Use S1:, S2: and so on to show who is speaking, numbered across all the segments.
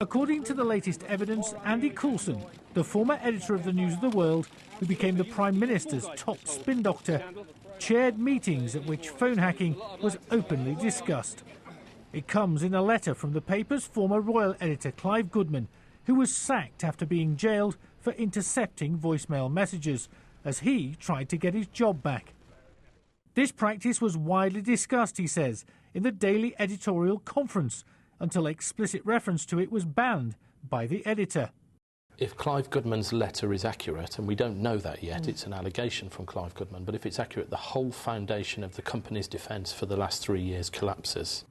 S1: According to the latest evidence, Andy Coulson, the former editor of the News of the World, who became the Prime Minister's top spin doctor, chaired meetings at which phone hacking was openly discussed. It comes in a letter from the paper's former royal editor Clive Goodman, who was sacked after being jailed for intercepting voicemail messages, as he tried to get his job back. This practice was widely discussed, he says, in the daily editorial conference, until explicit reference to it was banned by the editor.
S2: If Clive Goodman's letter is accurate, and we don't know that yet, it's an allegation from Clive Goodman, but if it's accurate, the whole foundation of the company's defence for the last 3 years collapses.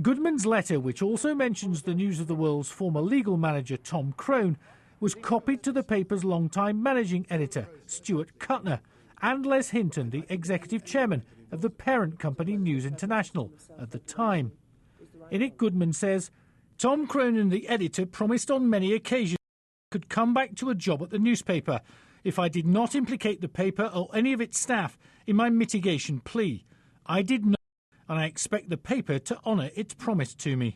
S1: Goodman's letter, which also mentions the News of the World's former legal manager Tom Crone, was copied to the paper's long-time managing editor, Stuart Kuttner, and Les Hinton, the executive chairman of the parent company News International at the time. In it, Goodman says, Tom Crone and the editor promised on many occasions I could come back to a job at the newspaper if I did not implicate the paper or any of its staff in my mitigation plea. I did not, and I expect the paper to honour its promise to me.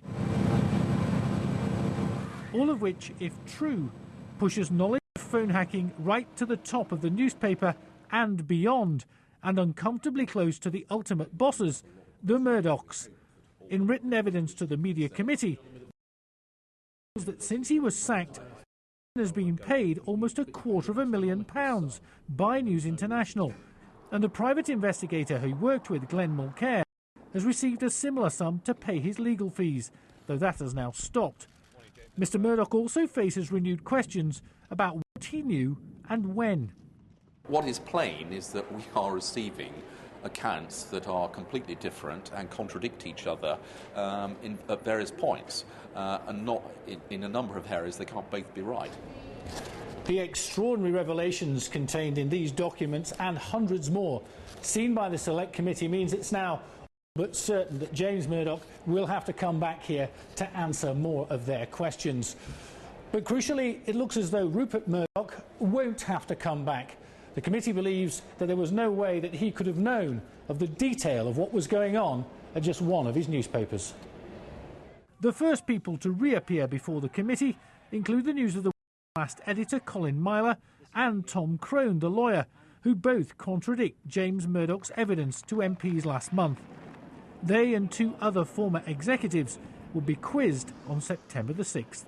S1: All of which, if true, pushes knowledge of phone hacking right to the top of the newspaper and beyond, and uncomfortably close to the ultimate bosses, the Murdochs. In written evidence to the Media Committee, that since he was sacked, he has been paid almost £250,000 by News International, and a private investigator who worked with Glenn Mulcair has received a similar sum to pay his legal fees, though that has now stopped. Mr Murdoch also faces renewed questions about what he knew and when.
S3: What is plain is that we are receiving accounts that are completely different and contradict each other at various points, and not in a number of areas they can't both be right.
S1: The extraordinary revelations contained in these documents and hundreds more seen by the Select Committee means it's now but certain that James Murdoch will have to come back here to answer more of their questions. But crucially, it looks as though Rupert Murdoch won't have to come back. The committee believes that there was no way that he could have known of the detail of what was going on at just one of his newspapers. The first people to reappear before the committee include the News of the World's last editor Colin Myler and Tom Crone, the lawyer, who both contradict James Murdoch's evidence to MPs last month. They and two other former executives will be quizzed on September the 6th.